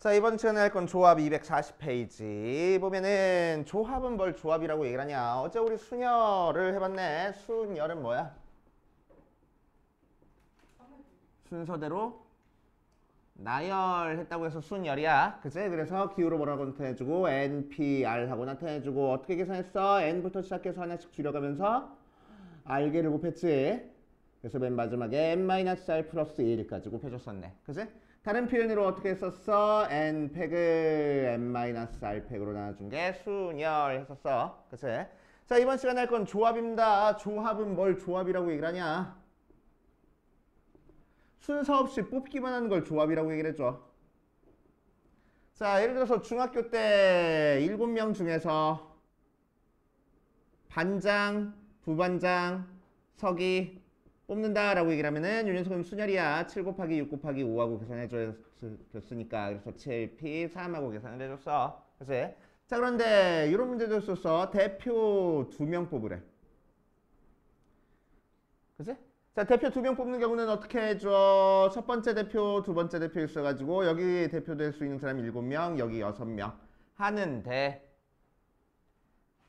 자, 이번 시간에 할 건 조합 240페이지 보면은 조합은 뭘 조합이라고 얘기를 하냐. 어제 우리 순열을 해봤네. 순열은 뭐야? 순서대로 나열했다고 해서 순열이야. 그치? 그래서 기호로 뭐라고 나타내주고 NPR 하고 나타내주고 어떻게 계산했어? N부터 시작해서 하나씩 줄여가면서 R개를 곱했지. 그래서 맨 마지막에 N-R 플러스 1까지 곱해줬었네. 그치? 다른 표현으로 어떻게 했었어? N 팩을 N-R 팩으로 나눠준 게 순열 했었어. 그치? 자, 이번 시간에 할 건 조합입니다. 조합은 뭘 조합이라고 얘기를 하냐? 순서 없이 뽑기만 하는 걸 조합이라고 얘기를 해줘. 자, 예를 들어서 중학교 때 7명 중에서 반장, 부반장, 서기 뽑는다라고 얘기를 하면은 요 녀석은 순열이야. 7 곱하기 6 곱하기 5하고 계산해줬으니까 그래서 7P 3하고 계산을 해줬어. 그치? 자, 그런데 이런 문제도 있었어. 대표 2명 뽑으래. 그치? 자, 대표 2명 뽑는 경우는 어떻게 해줘? 첫 번째 대표, 두 번째 대표 있어가지고 여기 대표될 수 있는 사람이 7명, 여기 6명 하는데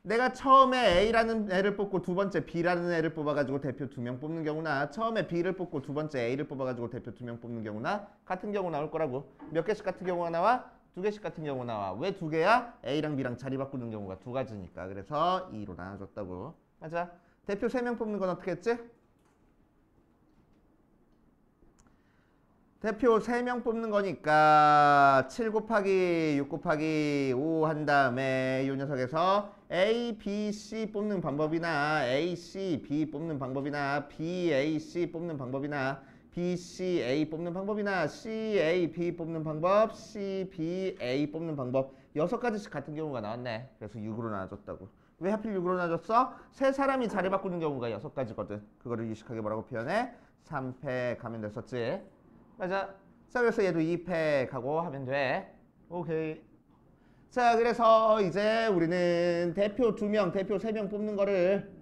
내가 처음에 A라는 애를 뽑고 두 번째 B라는 애를 뽑아가지고 대표 2명 뽑는 경우나 처음에 B를 뽑고 두 번째 A를 뽑아가지고 대표 2명 뽑는 경우나 같은 경우 나올 거라고. 몇 개씩 같은 경우가 나와? 2개씩 같은 경우 나와. 왜 2개야? A랑 B랑 자리 바꾸는 경우가 2가지니까. 그래서 2로 나눠줬다고. 맞아. 대표 3명 뽑는 건 어떻게 했지? 대표 3명 뽑는 거니까 7 곱하기 6 곱하기 5 한 다음에 이 녀석에서 A, B, C 뽑는 방법이나 A, C, B 뽑는 방법이나 B, A, C 뽑는 방법이나 B, C, A 뽑는 방법이나 C, A, B 뽑는 방법, C, B, A 뽑는 방법 6가지씩 같은 경우가 나왔네. 그래서 6으로 나눠줬다고. 왜 하필 6으로 나눠줬어? 세 사람이 자리 바꾸는 경우가 6가지거든. 그거를 유식하게 뭐라고 표현해? 3패 가면 됐었지. 맞아. 자, 그래서 얘도 2팩하고 하면 돼. 오케이. 자, 그래서 이제 우리는 대표 2명, 대표 3명 뽑는 거를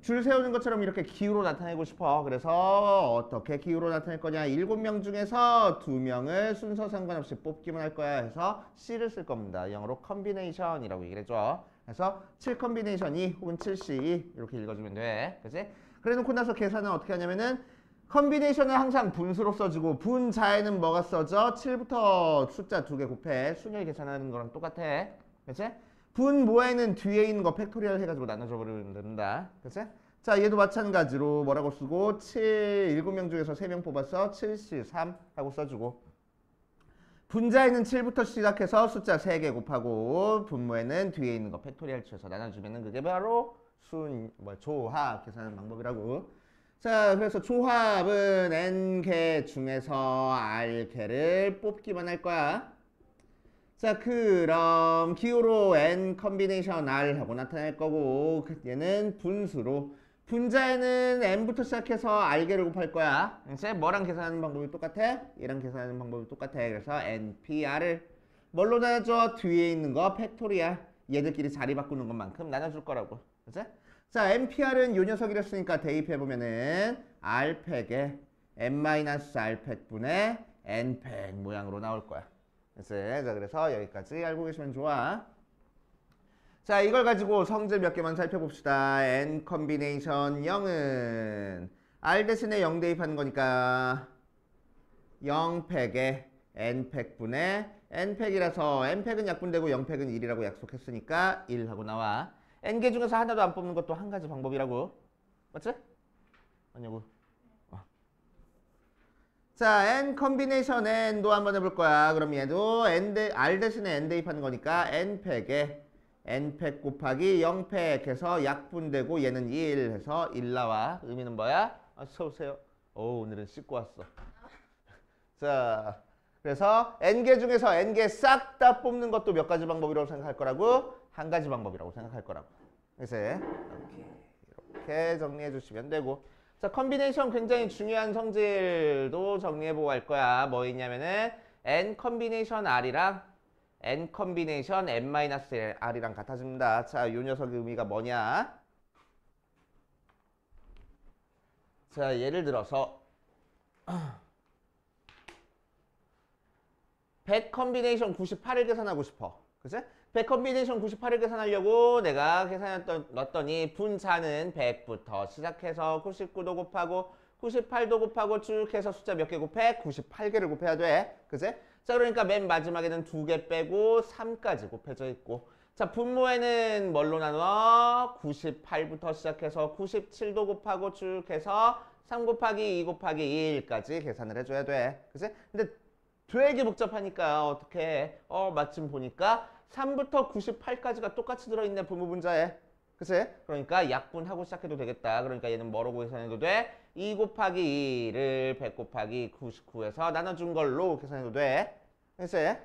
줄 세우는 것처럼 이렇게 기호로 나타내고 싶어. 그래서 어떻게 기호로 나타낼 거냐? 7명 중에서 2명을 순서 상관없이 뽑기만 할 거야 해서 C를 쓸 겁니다. 영어로 컨비네이션이라고 얘기를 해줘. 그래서 7 컨비네이션이 혹은 7C 이렇게 읽어주면 돼. 그치? 그래 놓고 나서 계산은 어떻게 하냐면은 컨비네이션은 항상 분수로 써주고 분자에는 뭐가 써져? 7부터 숫자 2개 곱해. 순열 계산하는 거랑 똑같아. 그치? 분모에는 뒤에 있는 거 팩토리얼 해가지고 나눠줘 버리면 된다. 그치? 자, 얘도 마찬가지로 뭐라고 쓰고 7명 중에서 3명 뽑았어. 7C3 하고 써주고 분자에는 7부터 시작해서 숫자 3개 곱하고 분모에는 뒤에 있는 거 팩토리얼 쳐서 나눠주면은 그게 바로 조합 계산하는 방법이라고. 자, 그래서 조합은 N개 중에서 R개를 뽑기만 할 거야. 자, 그럼 기호로 N 컨비네이션 R 하고 나타낼 거고 얘는 분수로 분자에는 N부터 시작해서 R개를 곱할 거야. 이제 뭐랑 계산하는 방법이 똑같아? 얘랑 계산하는 방법이 똑같아. 그래서 NPR을 뭘로 나눠줘? 뒤에 있는 거 팩토리얼. 얘들끼리 자리 바꾸는 것만큼 나눠줄 거라고. 그치? 자, NPR은 요 녀석이랬으니까 대입해보면은 R팩에 N-R팩분의 N팩 모양으로 나올 거야. 자, 그래서 여기까지 알고 계시면 좋아. 자, 이걸 가지고 성질 몇 개만 살펴봅시다. N 컨비네이션 0은 R 대신에 0 대입하는 거니까 0팩에 N팩분의 N팩이라서 N팩은 약분되고 0팩은 1이라고 약속했으니까 1하고 나와. N개 중에서 하나도 안 뽑는 것도 한 가지 방법이라고. 맞지? 아니고. 자, N 컨비네이션 N도 한번 해볼 거야. 그럼 얘도 R 대신에 N 대입하는 거니까 N팩에 N팩 곱하기 0팩 해서 약분되고 얘는 1 해서 1 나와. 의미는 뭐야? 어서오세요. 오늘은 씻고 왔어. 자, 그래서 N개 중에서 N개 싹 다 뽑는 것도 몇 가지 방법이라고 생각할 거라고? 한 가지 방법이라고 생각할 거라고. 그래서 이렇게 정리해 주시면 되고. 자, 컨비네이션 굉장히 중요한 성질도 정리해보고 갈 거야. 뭐 있냐면은 N 컨비네이션 R이랑 N 컨비네이션 N-R이랑 같아집니다. 자, 요 녀석의 의미가 뭐냐? 자, 예를 들어서 100 컨비네이션 98을 계산하고 싶어. 그치? 100 컨비네이션 98을 계산하려고 내가 계산했더니 분자는 100부터 시작해서 99도 곱하고 98도 곱하고 쭉 해서 숫자 몇 개 곱해? 98개를 곱해야 돼. 그치? 자, 그러니까 맨 마지막에는 2개 빼고 3까지 곱해져 있고. 자, 분모에는 뭘로 나눠? 98부터 시작해서 97도 곱하고 쭉 해서 3 곱하기 2 곱하기 1까지 계산을 해줘야 돼. 그치? 근데 되게 복잡하니까 어떻게 해? 마침 보니까 3부터 98까지가 똑같이 들어있네, 분모분자에. 그치? 그러니까 약분하고 시작해도 되겠다. 그러니까 얘는 뭐라고 계산해도 돼? 2 곱하기 2를 100 곱하기 99에서 나눠준 걸로 계산해도 돼. 그치?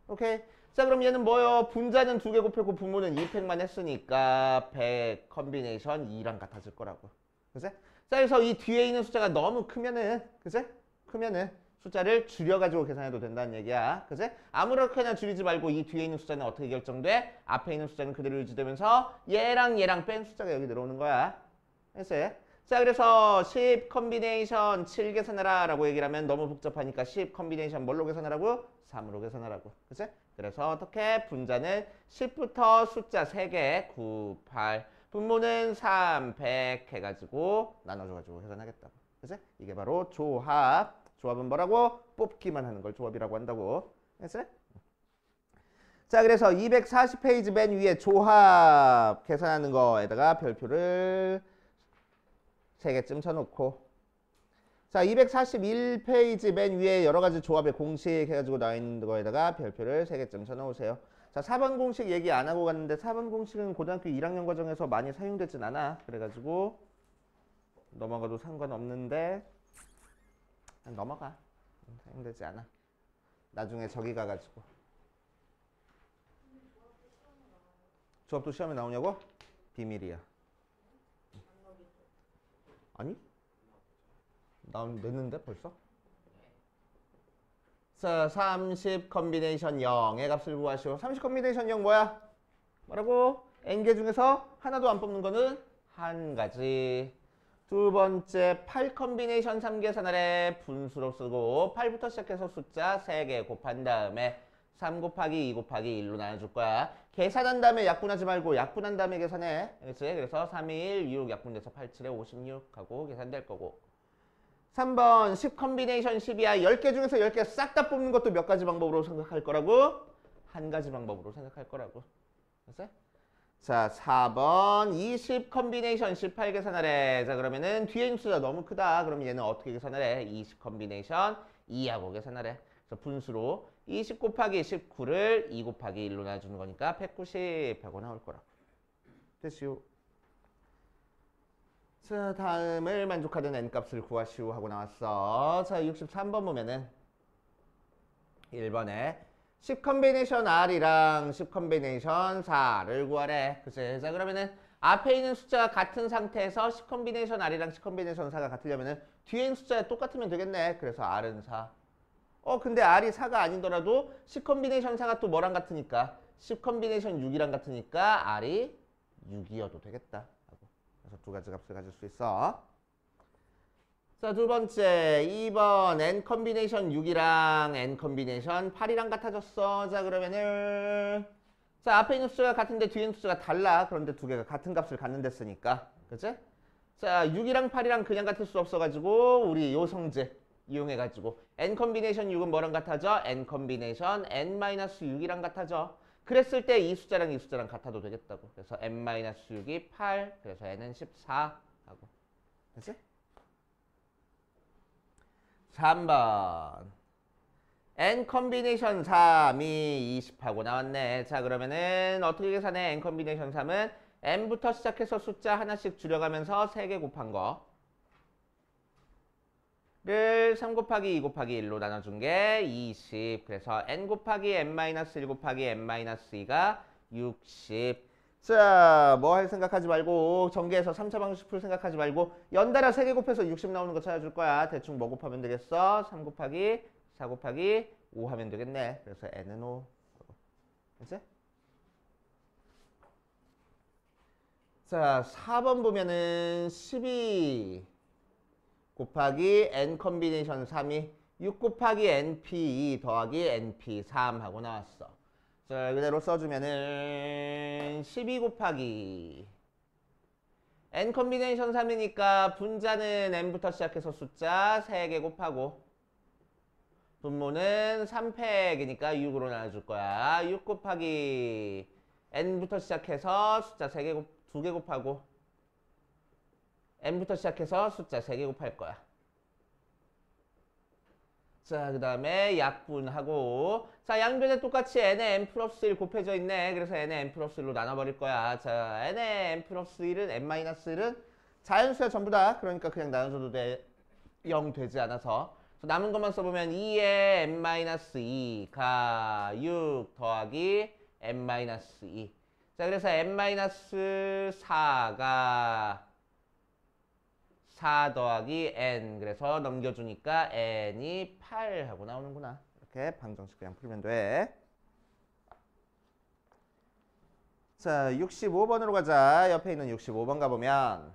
오케이. 자, 그럼 얘는 뭐요? 분자는 2개 곱했고 분모는 2팩만 했으니까 100 컨비네이션 2랑 같아질 거라고. 그치? 자, 그래서 이 뒤에 있는 숫자가 너무 크면은, 그치? 크면은 숫자를 줄여가지고 계산해도 된다는 얘기야. 그치? 아무렇게나 줄이지 말고 이 뒤에 있는 숫자는 어떻게 결정돼? 앞에 있는 숫자는 그대로 유지되면서 얘랑 얘랑 뺀 숫자가 여기 들어오는 거야. 그치? 자, 그래서 10 컨비네이션 7 계산하라 라고 얘기를 하면 너무 복잡하니까 10 컨비네이션 뭘로 계산하라고? 3으로 계산하라고. 그치? 그래서 어떻게? 분자는 10부터 숫자 3개 9, 8 분모는 3, 100 해가지고 나눠줘가지고 계산하겠다고. 그치? 이게 바로 조합. 조합은 뭐라고? 뽑기만 하는 걸 조합이라고 한다고. 됐어요? 자, 그래서 240페이지 맨 위에 조합 계산하는 거에다가 별표를 3개쯤 쳐놓고, 자, 241페이지 맨 위에 여러 가지 조합의 공식 해가지고 나와 있는 거에다가 별표를 3개쯤 쳐놓으세요. 자, 4번 공식 얘기 안 하고 갔는데 4번 공식은 고등학교 1학년 과정에서 많이 사용되진 않아. 그래가지고 넘어가도 상관없는데 넘어가. 사용되지 않아. 나중에 저기 가가지고. 조합도 시험에 나오냐고? 비밀이야. 아니? 냈는데 벌써? 자, 30 컨비네이션 0의 값을 구하시오. 30 컨비네이션 0 뭐야? 뭐라고? n개 중에서 하나도 안 뽑는 거는 한 가지. 두 번째 8 컨비네이션 3 계산하래. 분수로 쓰고 8부터 시작해서 숫자 3개 곱한 다음에 3 곱하기 2 곱하기 1로 나눠줄 거야. 계산한 다음에 약분하지 말고 약분한 다음에 계산해. 그렇지? 그래서 3, 1, 6 약분돼서 8, 7에 56 하고 계산될 거고. 3번 10 컨비네이션 10이야. 10개 중에서 10개 싹 다 뽑는 것도 몇 가지 방법으로 생각할 거라고? 한 가지 방법으로 생각할 거라고. 알았어? 자, 4번 20 컨비네이션 18 계산하래. 자, 그러면은 뒤에 있는 숫자 너무 크다. 그럼 얘는 어떻게 계산하래? 20 컨비네이션 2하고 계산하래. 그래서 분수로 20 곱하기 19를 2 곱하기 1로 나눠주는 거니까 190 하고 나올 거라고. 됐슈. 자, 다음을 만족하는 n값을 구하시오 하고 나왔어. 자, 63번 보면은 1번에 10 컨비네이션 R이랑 10 컨비네이션 4를 구하래. 그치? 자, 그러면은 앞에 있는 숫자가 같은 상태에서 10 컨비네이션 R이랑 10 컨비네이션 4가 같으려면은 뒤에 있는 숫자가 똑같으면 되겠네. 그래서 R은 4. 근데 R이 4가 아니더라도 10 컨비네이션 4가 또 뭐랑 같으니까 10 컨비네이션 6이랑 같으니까 R이 6이어도 되겠다. 그래서 두 가지 값을 가질 수 있어. 자, 두 번째 2번 n 컨비네이션 6이랑 n 컨비네이션 8이랑 같아졌어. 자, 그러면은 자, 앞에 있는 숫자가 같은데 뒤에 있는 숫자가 달라. 그런데 두 개가 같은 값을 갖는 데쓰니까. 그치? 자, 6이랑 8이랑 그냥 같을 수 없어가지고 우리 요 성질 이용해가지고 n 컨비네이션 6은 뭐랑 같아져? n 컨비네이션 n-6이랑 같아져. 그랬을 때 이 숫자랑 이 숫자랑 같아도 되겠다고. 그래서 n-6이 8, 그래서 n은 14 하고. 됐지? 3번 n 컨비네이션 3이 20하고 나왔네. 자, 그러면은 어떻게 계산해? n 컨비네이션 3은 n부터 시작해서 숫자 하나씩 줄여가면서 3개 곱한 거를 3 곱하기 2 곱하기 1로 나눠준 게 20. 그래서 n 곱하기 n-1 곱하기 n-2가 60. 자, 뭐 할 생각하지 말고 전개해서 3차 방식 풀 생각하지 말고 연달아 3개 곱해서 60 나오는 거 찾아줄 거야. 대충 뭐 곱하면 되겠어? 3 곱하기 4 곱하기 5 하면 되겠네. 그래서 n은 5. 그치? 자, 4번 보면은 12 곱하기 n 컨비네이션 3이 6 곱하기 np 더하기 np3 하고 나왔어. 자, 그대로 써주면은 12 곱하기 n 컨비네이션 3이니까 분자는 n부터 시작해서 숫자 3개 곱하고 분모는 3팩이니까 6으로 나눠줄 거야. 6 곱하기 n부터 시작해서 숫자 2개 곱하고 n부터 시작해서 숫자 3개 곱할 거야. 자, 그 다음에 약분하고 자, 양변에 똑같이 n에 n 플러스 1 곱해져 있네. 그래서 n에 n 플러스 1로 나눠버릴 거야. 자, n에 n 플러스 1은 n 마이너스 1은 자연수야 전부 다. 그러니까 그냥 나눠줘도 돼. 0 되지 않아서. 남은 것만 써보면 2에 n 마이너스 2가 6 더하기 n 마이너스 2. 자, 그래서 n 마이너스 4가 4 더하기 n. 그래서 넘겨주니까 n이 8 하고 나오는구나. 이렇게 방정식 그냥 풀면 돼. 자, 65번으로 가자. 옆에 있는 65번 가보면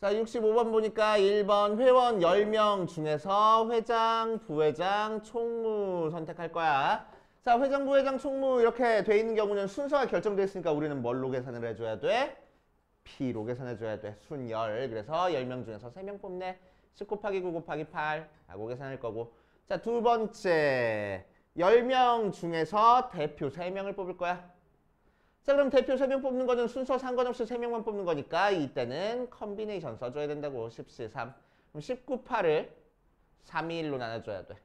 자, 65번 보니까 1번 회원 10명 중에서 회장, 부회장, 총무 선택할 거야. 자, 회장, 부회장, 총무 이렇게 돼 있는 경우는 순서가 결정돼 있으니까 우리는 뭘로 계산을 해줘야 돼? P로 계산해줘야 돼. 순열. 그래서 10명 중에서 3명 뽑네. 10 곱하기 9 곱하기 8 하고 계산할 거고. 자, 두 번째 10명 중에서 대표 3명을 뽑을 거야. 자, 그럼 대표 3명 뽑는 거는 순서 상관없이 3명만 뽑는 거니까 이때는 컨비네이션 써줘야 된다고. 10시 3. 그럼 19, 8을 3, 2, 1로 나눠줘야 돼.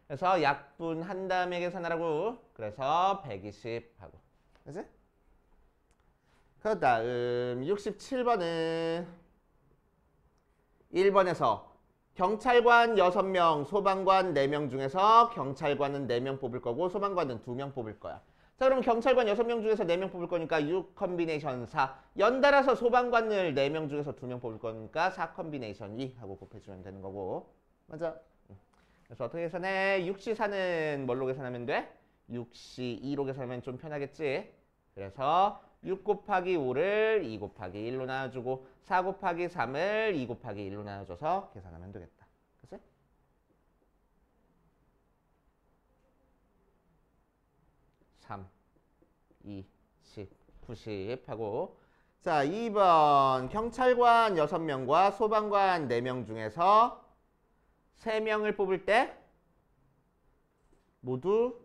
그래서 약분한 다음에 계산하라고. 그래서 120 하고. 그치? 그 다음 67번은 1번에서 경찰관 6명, 소방관 4명 중에서 경찰관은 4명 뽑을 거고 소방관은 2명 뽑을 거야. 자, 그럼 경찰관 6명 중에서 4명 뽑을 거니까 6 컨비네이션 4. 연달아서 소방관을 4명 중에서 2명 뽑을 거니까 4 컨비네이션 2 하고 곱해주면 되는 거고. 맞아. 그래서 어떻게 계산해? 6시 4는 뭘로 계산하면 돼? 6시 2로 계산하면 좀 편하겠지? 그래서 6 곱하기 5를 2 곱하기 1로 나눠주고 4 곱하기 3을 2 곱하기 1로 나눠줘서 계산하면 되겠다. 그치? (3, 2, 10, 90) 하고 자, 2번 경찰관 6명과 소방관 4명 중에서 3명을 뽑을 때 모두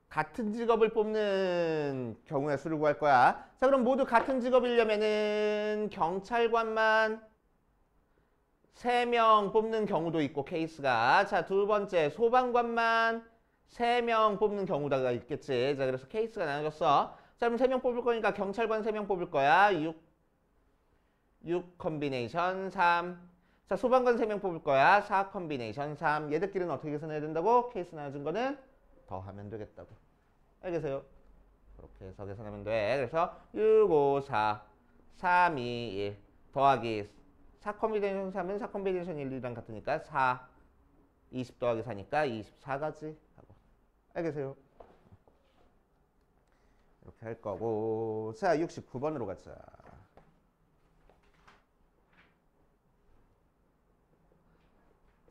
같은 직업을 뽑는 경우의 수를 구할 거야. 자, 그럼 모두 같은 직업이려면은 경찰관만 3명 뽑는 경우도 있고 케이스가. 자, 두 번째 소방관만 3명 뽑는 경우가 있겠지. 자, 그래서 케이스가 나눠졌어. 자, 그럼 3명 뽑을 거니까 경찰관 3명 뽑을 거야. 6 컨비네이션 3. 자, 소방관 3명 뽑을 거야. 4 컨비네이션 3. 얘들끼리는 어떻게 계산해야 된다고? 케이스 나눠준 거는 더하면 되겠다고. 알겠어요? 그렇게 해서 계산하면 돼. 그래서 6, 5, 4, 3, 2, 1 더하기 4 컨비네이션 3은 4 컨비네이션 1이랑 같으니까 4, 20 더하기 4니까 24가지 하고. 알겠어요? 이렇게 할 거고. 자, 69번으로 가자.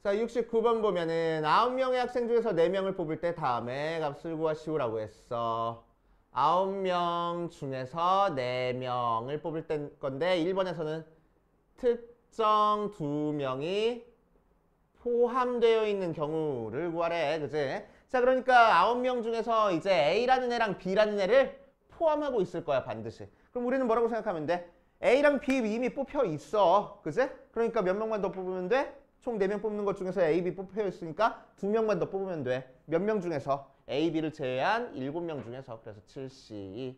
자, 69번 보면은 9명의 학생 중에서 4명을 뽑을 때 다음에 값을 구하시오라고 했어. 9명 중에서 4명을 뽑을 때 건데 1번에서는 특정 2명이 포함되어 있는 경우를 구하래. 그치? 자, 그러니까 9명 중에서 이제 A라는 애랑 B라는 애를 포함하고 있을 거야, 반드시. 그럼 우리는 뭐라고 생각하면 돼? A랑 B 이미 뽑혀 있어. 그치? 그러니까 몇 명만 더 뽑으면 돼? 총 4명 뽑는 것 중에서 A, B 뽑혀 있으니까 2명만 더 뽑으면 돼. 몇 명 중에서? A, B를 제외한 7명 중에서. 그래서 7C.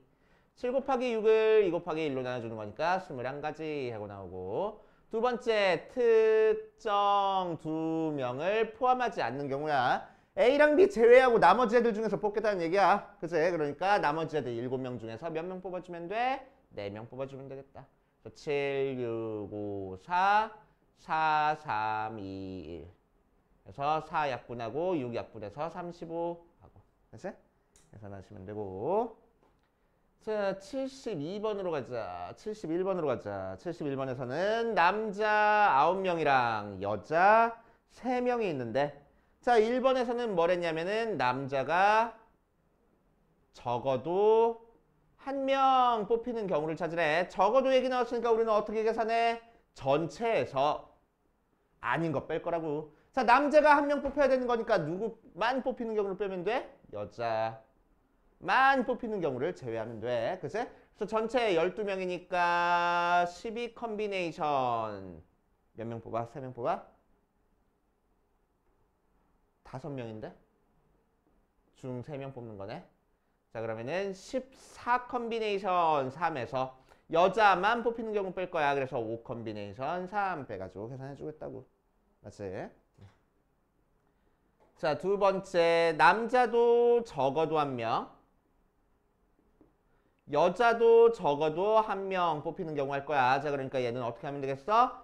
7 곱하기 6을 2 곱하기 1로 나눠주는 거니까 21가지 하고 나오고. 두 번째, 특정 2명을 포함하지 않는 경우야. A랑 B 제외하고 나머지 애들 중에서 뽑겠다는 얘기야. 그치? 그러니까 나머지 애들 7명 중에서 몇 명 뽑아주면 돼? 4명 뽑아주면 되겠다. 7, 6, 5, 4, 4, 3, 2, 1. 그래서 4 약분하고 6 약분해서 35 하고. 그치? 계산하시면 되고. 자, 72번으로 가자. 71번으로 가자. 71번에서는 남자 9명이랑 여자 3명이 있는데, 자, 1번에서는 뭐랬냐면은 남자가 적어도 1명 뽑히는 경우를 찾으래. 적어도 얘기 나왔으니까 우리는 어떻게 계산해? 전체에서 아닌 거 뺄 거라고. 자, 남자가 1명 뽑혀야 되는 거니까 누구만 뽑히는 경우를 빼면 돼? 여자만 뽑히는 경우를 제외하면 돼. 그치? 그래서 전체 12명이니까 12 컨비네이션. 몇 명 뽑아? 3명 뽑아? 5명인데? 중 3명 뽑는 거네. 자, 그러면은 14 컨비네이션 3에서 여자만 뽑히는 경우 뺄 거야. 그래서 5 컨비네이션 3 빼가지고 계산해 주겠다고. 맞지? 자, 두 번째, 남자도 적어도 1명, 여자도 적어도 1명 뽑히는 경우 할 거야. 자, 그러니까 얘는 어떻게 하면 되겠어?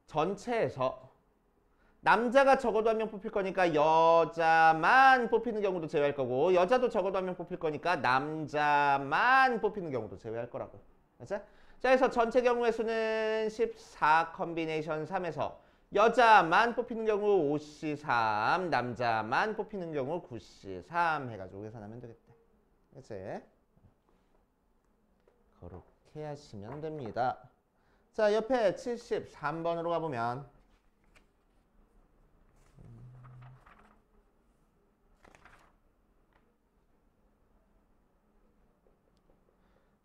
전체에서 남자가 적어도 1명 뽑힐 거니까 여자만 뽑히는 경우도 제외할 거고, 여자도 적어도 1명 뽑힐 거니까 남자만 뽑히는 경우도 제외할 거라고. 맞지? 자, 그래서 전체 경우의 수는 14 컨비네이션 3에서 여자만 뽑히는 경우 5C3, 남자만 뽑히는 경우 9C3 해가지고 계산하면 되겠다. 그치? 그렇게 하시면 됩니다. 자, 옆에 73번으로 가보면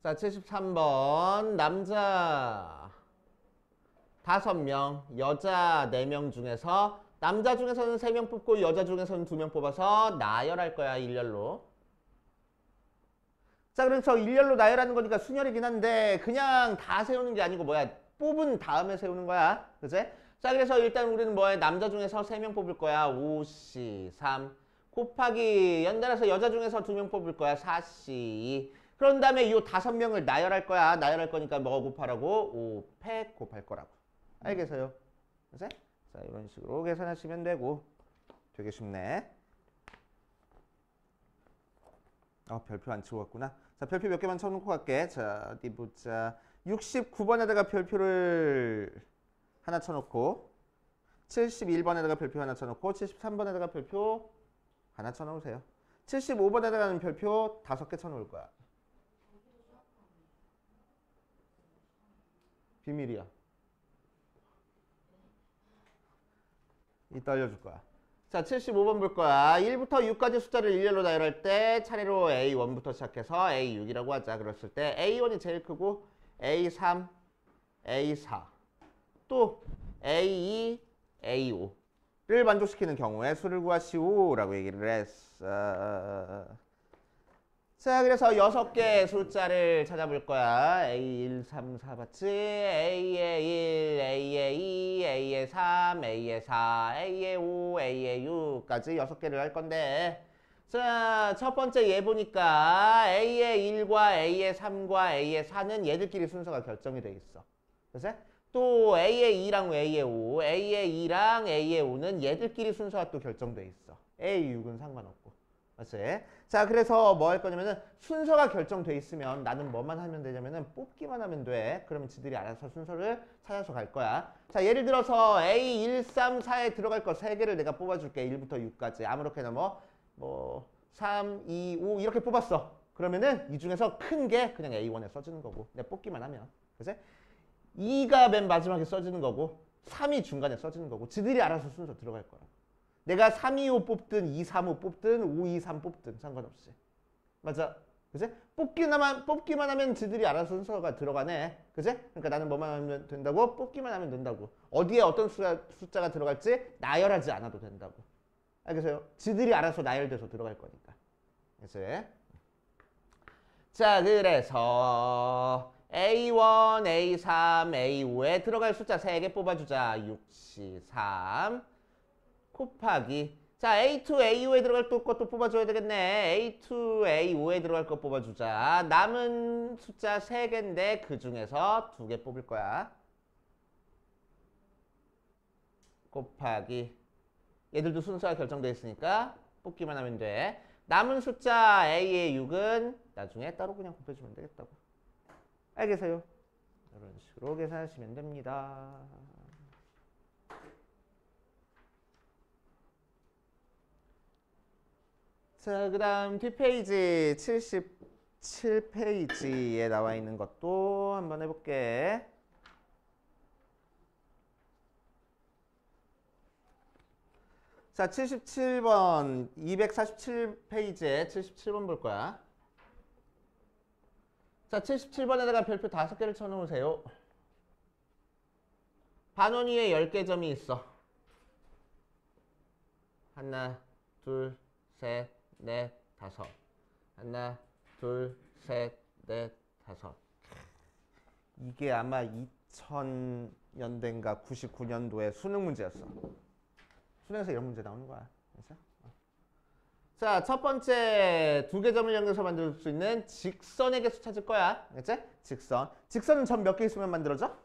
자, 73번 남자 5명, 여자 4명 중에서 남자 중에서는 3명 뽑고 여자 중에서는 2명 뽑아서 나열할 거야, 일렬로. 자, 그래서 일렬로 나열하는 거니까 순열이긴 한데 그냥 다 세우는 게 아니고 뭐야, 뽑은 다음에 세우는 거야. 그치? 자, 그래서 일단 우리는 뭐야, 남자 중에서 3명 뽑을 거야. 5C3 곱하기 연달아서 여자 중에서 2명 뽑을 거야. 4C2. 그런 다음에 이 5명을 나열할 거야. 나열할 거니까 뭐 곱하라고? 5팩 곱할 거라고. 알겠어요? 그치? 자, 이런 식으로 계산하시면 되고. 되게 쉽네. 별표 안 치고 갔구나. 자, 별표 몇 개만 쳐놓고 갈게. 자, 어디 보자. 69번에다가 별표를 하나 쳐놓고, 71번에다가 별표 하나 쳐놓고, 73번에다가 별표 하나 쳐놓으세요. 75번에다가는 별표 5개 쳐놓을 거야. 비밀이야. 이따 알려줄 거야. 자, 75번 볼 거야. 1부터 6까지 숫자를 일렬로 나열할 때 차례로 A1부터 시작해서 A6이라고 하자. 그랬을 때 A1이 제일 크고 A3, A4, 또 A2, A5를 만족시키는 경우에 수를 구하시오라고 얘기를 했어. 자, 그래서 6개의 숫자를 찾아볼 거야. A1, 3, 4 봤지? A의 1, A의 2, A의 3, A의 4, A의 5, A의 6까지 6개를 할 건데, 자, 첫 번째 얘 보니까 A의 1과 A의 3과 A의 4는 얘들끼리 순서가 결정이 돼 있어. 그치? 또 A의 2랑 A의 5, A의 2랑 A의 5는 얘들끼리 순서가 또 결정돼 있어. A의 6은 상관없고. 맞지? 자, 그래서 뭐 할 거냐면은 순서가 결정돼 있으면 나는 뭐만 하면 되냐면은 뽑기만 하면 돼. 그러면 지들이 알아서 순서를 찾아서 갈 거야. 자, 예를 들어서 A1, 3, 4에 들어갈 거 3개를 내가 뽑아줄게. 1부터 6까지. 아무렇게나 뭐 3, 2, 5 이렇게 뽑았어. 그러면은 이 중에서 큰 게 그냥 A1에 써지는 거고. 내가 뽑기만 하면. 그치? 2가 맨 마지막에 써지는 거고 3이 중간에 써지는 거고 지들이 알아서 순서 들어갈 거야. 내가 3, 2, 5 뽑든 2, 3, 5 뽑든 5, 2, 3 뽑든 상관없이. 맞아. 그치? 뽑기만 하면 지들이 알아서 순서가 들어가네. 그치? 그러니까 나는 뭐만 하면 된다고? 뽑기만 하면 된다고. 어디에 어떤 숫자가 들어갈지 나열하지 않아도 된다고. 알겠어요? 지들이 알아서 나열돼서 들어갈 거니까. 그치? 자, 그래서 A1, A3, A5에 들어갈 숫자 3개 뽑아주자. 6C3 곱하기 자, A2, A5에 들어갈 것도 뽑아줘야 되겠네. A2, A5에 들어갈 것 뽑아주자. 남은 숫자 3개인데 그 중에서 2개 뽑을 거야. 곱하기 얘들도 순서가 결정되어 있으니까 뽑기만 하면 돼. 남은 숫자 A의 6은 나중에 따로 그냥 곱해주면 되겠다고. 알겠어요? 이런 식으로 계산하시면 됩니다. 자, 그 다음 뒷페이지 77페이지에 나와 있는 것도 한번 해볼게. 자, 77번, 247페이지에 77번 볼 거야. 자, 77번에다가 별표 5개를 쳐놓으세요. 반원 위에 10개 점이 있어. 하나, 둘, 셋, 넷, 다섯. 하나, 둘, 셋, 넷, 다섯. 이게 아마 2000년대인가 99년도에 수능 문제였어. 수능에서 이런 문제 나오는 거야. 그래서? 자, 첫 번째 2개 점을 연결해서 만들 수 있는 직선의 개수 찾을 거야. 알겠지? 직선. 직선은 점 몇 개 있으면 만들어져?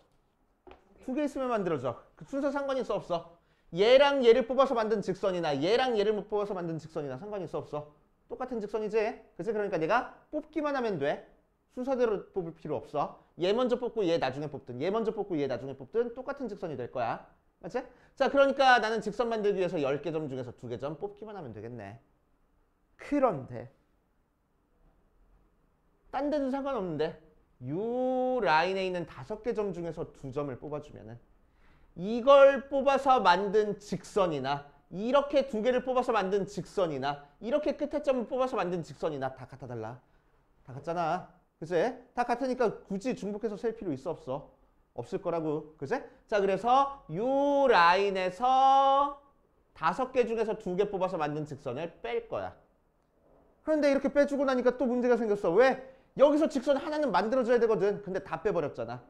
2개 있으면 만들어져. 그 순서 상관이 있어 없어? 얘랑 얘를 뽑아서 만든 직선이나 얘랑 얘를 못 뽑아서 만든 직선이나 상관이 있어 없어? 똑같은 직선이지? 그치? 그러니까 내가 뽑기만 하면 돼. 순서대로 뽑을 필요 없어. 얘 먼저 뽑고 얘 나중에 뽑든 얘 먼저 뽑고 얘 나중에 뽑든 똑같은 직선이 될 거야. 맞지? 자, 그러니까 나는 직선 만들기 위해서 10개 점 중에서 2개 점 뽑기만 하면 되겠네. 그런데 딴 데는 상관없는데 요 라인에 있는 5개 점 중에서 2점을 뽑아주면은 이걸 뽑아서 만든 직선이나 이렇게 2개를 뽑아서 만든 직선이나 이렇게 끝에 점을 뽑아서 만든 직선이나 다 같아 달라. 다 같잖아. 그치? 다 같으니까 굳이 중복해서 셀 필요 있어 없어? 없을 거라고. 그치? 자, 그래서 요 라인에서 5개 중에서 2개 뽑아서 만든 직선을 뺄 거야. 그런데 이렇게 빼주고 나니까 또 문제가 생겼어. 왜? 여기서 직선 하나는 만들어줘야 되거든. 근데 다 빼버렸잖아.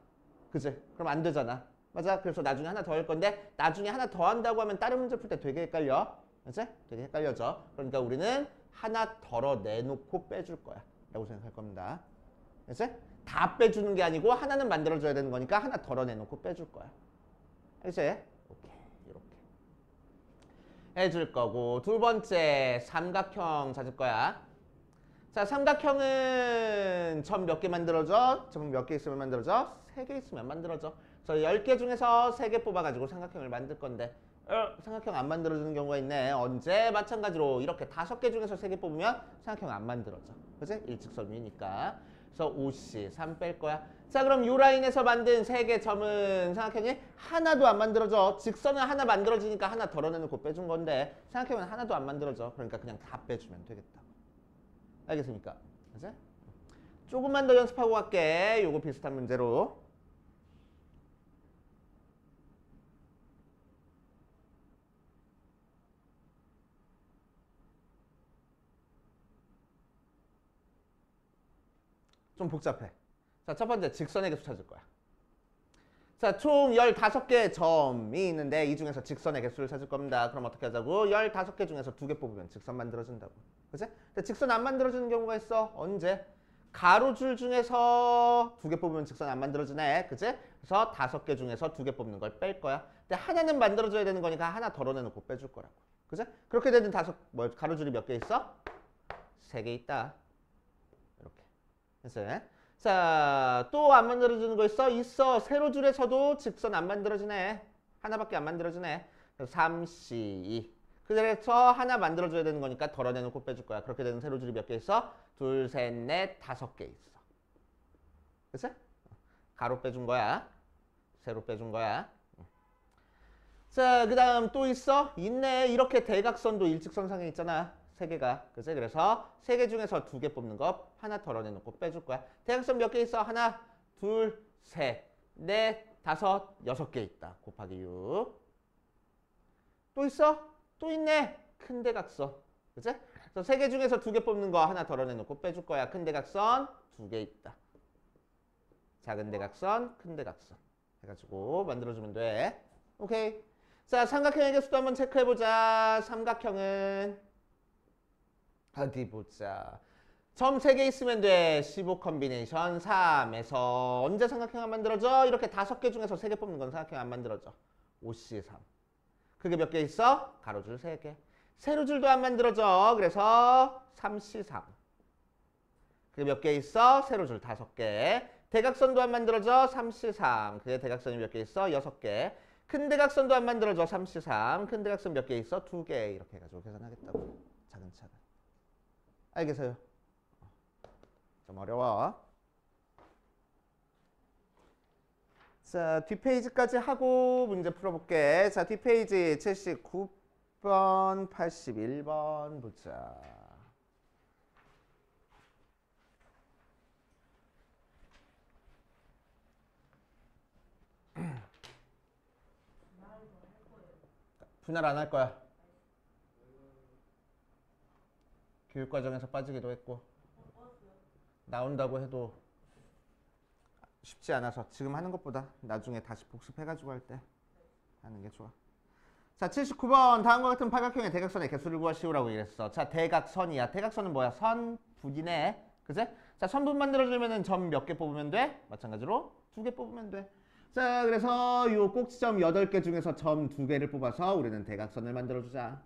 그치? 그럼 안 되잖아. 맞아? 그래서 나중에 하나 더 할 건데 나중에 하나 더 한다고 하면 다른 문제 풀 때 되게 헷갈려. 그치? 되게 헷갈려져. 그러니까 우리는 하나 덜어 내놓고 빼줄 거야. 라고 생각할 겁니다. 그치? 다 빼주는 게 아니고 하나는 만들어줘야 되는 거니까 하나 덜어 내놓고 빼줄 거야. 알겠지? 오케이. 이렇게 해줄 거고, 두 번째 삼각형 찾을 거야. 자, 삼각형은 점 몇 개 만들어져? 점 몇 개 있으면 만들어져? 3개 있으면 만들어져. 그래서 10개 중에서 3개 뽑아가지고 삼각형을 만들 건데 삼각형 안 만들어지는 경우가 있네. 언제? 마찬가지로 이렇게 5개 중에서 3개 뽑으면 삼각형 안 만들어져. 그치? 일직선 위니까. 그래서 OC 3 뺄 거야. 자, 그럼 이 라인에서 만든 3개 점은 삼각형이 하나도 안 만들어져. 직선은 하나 만들어지니까 하나 덜어내놓고 빼준 건데 삼각형은 하나도 안 만들어져. 그러니까 그냥 다 빼주면 되겠다. 알겠습니까? 그치? 조금만 더 연습하고 갈게. 요거 비슷한 문제로. 좀 복잡해. 자, 첫 번째 직선의 개수 찾을 거야. 자, 총 15개 점이 있는데 이 중에서 직선의 개수를 찾을 겁니다. 그럼 어떻게 하자고? 15개 중에서 2개 뽑으면 직선 만들어진다고. 그치? 근데 직선 안 만들어지는 경우가 있어. 언제? 가로줄 중에서 2개 뽑으면 직선 안 만들어지네. 그치? 그래서 5개 중에서 2개 뽑는 걸 뺄 거야. 근데 하나는 만들어줘야 되는 거니까 하나 덜어내놓고 빼줄 거라고. 그치? 그렇게 되는 가로줄이 몇 개 있어? 3개 있다. 이렇게. 됐어요? 자, 또 안 만들어지는 거 있어? 있어. 세로줄에서도 직선 안 만들어지네. 하나밖에 안 만들어지네. 3C2. 그래서 하나 만들어줘야 되는 거니까 덜어내놓고 빼줄 거야. 그렇게 되는 세로줄이 몇 개 있어? 2, 셋, 넷, 5개 있어. 그치? 가로 빼준 거야. 세로 빼준 거야. 자, 그 다음 또 있어? 있네. 이렇게 대각선도 일직선상에 있잖아. 3개가. 그치? 그래서 3개 중에서 2개 뽑는 거 하나 덜어내놓고 빼줄 거야. 대각선 몇 개 있어? 하나, 둘, 셋, 넷, 5, 6개 있다. 곱하기 6. 또 있어? 또 있네. 큰 대각선. 그치? 그래서 3개 중에서 2개 뽑는 거 하나 덜어내놓고 빼줄 거야. 큰 대각선 2개 있다. 작은 대각선, 큰 대각선. 해가지고 만들어주면 돼. 오케이. 자, 삼각형의 개수도 한번 체크해보자. 삼각형은 어디 보자. 점 3개 있으면 돼. 15 컨비네이션 3에서 언제 삼각형 안 만들어져? 이렇게 5개 중에서 3개 뽑는 건 삼각형 안 만들어져. OC3. 그게 몇 개 있어? 가로줄 3개. 세로줄도 안 만들어져. 그래서 3C3. 그게 몇 개 있어? 세로줄 5개. 대각선도 안 만들어져? 3C3. 그게 대각선이 몇 개 있어? 6개. 큰 대각선도 안 만들어져? 3C3. 큰 대각선 몇 개 있어? 2개. 이렇게 해가지고 계산하겠다고. 차근차근. 알겠어요? 좀 어려워. 자, 뒷페이지까지 하고 문제 풀어볼게. 자, 뒷페이지 79번, 81번 보자. 분할 안 할 거야. 교육과정에서 빠지기도 했고 나온다고 해도 쉽지 않아서 지금 하는 것보다 나중에 다시 복습해가지고 할 때 하는 게 좋아. 자, 79번 다음과 같은 팔각형의 대각선의 개수를 구하시오라고 얘기했어. 자, 대각선이야. 대각선은 뭐야? 선분이네. 그제? 자, 선분 만들어주면은 점 몇 개 뽑으면 돼? 마찬가지로 2개 뽑으면 돼. 자, 그래서 요 꼭지점 8개 중에서 점 2개를 뽑아서 우리는 대각선을 만들어주자.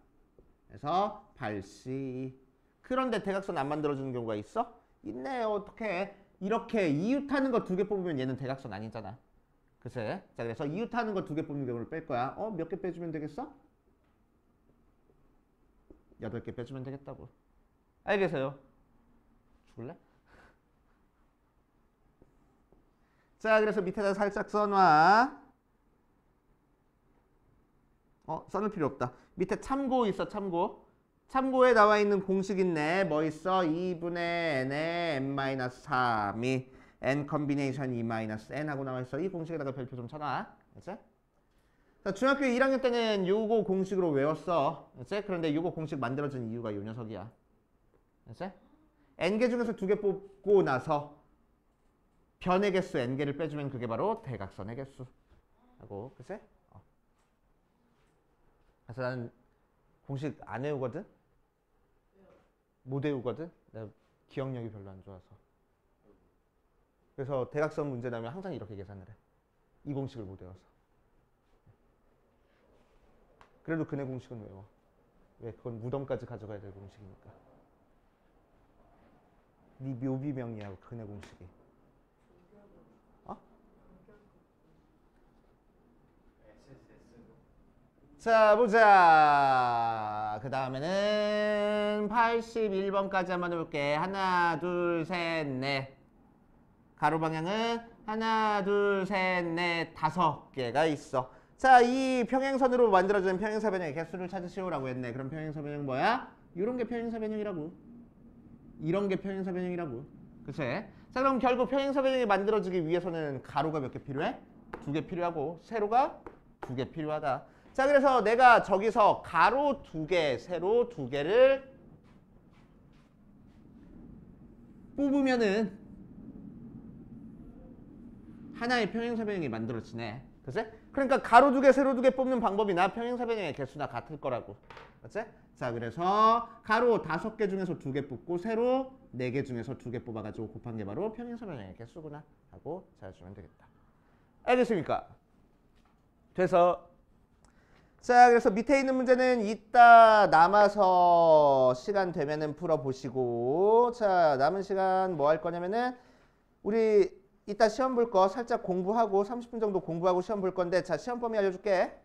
그래서 8C. 그런데 대각선 안 만들어주는 경우가 있어? 있네. 어떡해. 이렇게 이웃하는 거 2개 뽑으면 얘는 대각선 아니잖아. 그치? 자, 그래서 이웃하는 거 2개 뽑는 경우를 뺄 거야. 몇 개 빼주면 되겠어? 8개 빼주면 되겠다고. 알겠어요? 죽을래? 자, 그래서 밑에다 살짝 써놔. 써놓을 필요 없다. 밑에 참고 있어, 참고. 참고에 나와 있는 공식 있네. 뭐 있어? 2분의 n에 n-3이 n 컨비네이션 2-n 하고 나와 있어. 이 공식에다가 별표 좀 쳐놔. 알지? 자, 중학교 1학년 때는 요거 공식으로 외웠어. 알지? 그런데 요거 공식 만들어준 이유가 요 녀석이야. 알지? n개 중에서 2개 뽑고 나서 변의 개수 n개를 빼주면 그게 바로 대각선의 개수. 하고, 그치? 그래서 나는 공식 안 외우거든? 못 외우거든? 내가 기억력이 별로 안 좋아서. 그래서 대각선 문제 나오면 항상 이렇게 계산을 해. 이 공식을 못 외워서. 그래도 근의 공식은 외워. 왜? 그건 무덤까지 가져가야 될 공식이니까. 네 묘비명이야, 근의 공식이. 자, 보자. 그 다음에는 81번까지 한번 해볼게. 하나, 둘, 셋, 넷. 가로 방향은 하나, 둘, 셋, 넷, 5개가 있어. 자, 이 평행선으로 만들어진 평행사 변형의 개수를 찾으시오라고 했네. 그럼 평행사 변형 뭐야? 이런 게 평행사 변형이라고. 이런 게 평행사 변형이라고. 그치? 자, 그럼 결국 평행사 변형이 만들어지기 위해서는 가로가 몇 개 필요해? 2개 필요하고 세로가 2개 필요하다. 자, 그래서 내가 저기서 가로 2개, 세로 2개를 뽑으면은 하나의 평행사 변형이 만들어지네. 그치? 그러니까 가로 2개, 세로 2개 뽑는 방법이나 평행사 변형의 개수나 같을 거라고. 그치? 자, 그래서 가로 5개 중에서 2개 뽑고 세로 4개 중에서 2개 뽑아가지고 곱한 게 바로 평행사 변형의 개수구나 하고 찾아주면 되겠다. 알겠습니까? 돼서 자, 그래서 밑에 있는 문제는 이따 남아서 시간 되면은 풀어보시고, 자, 남은 시간 뭐 할 거냐면은 우리 이따 시험 볼 거 살짝 공부하고 30분 정도 공부하고 시험 볼 건데, 자, 시험 범위 알려줄게.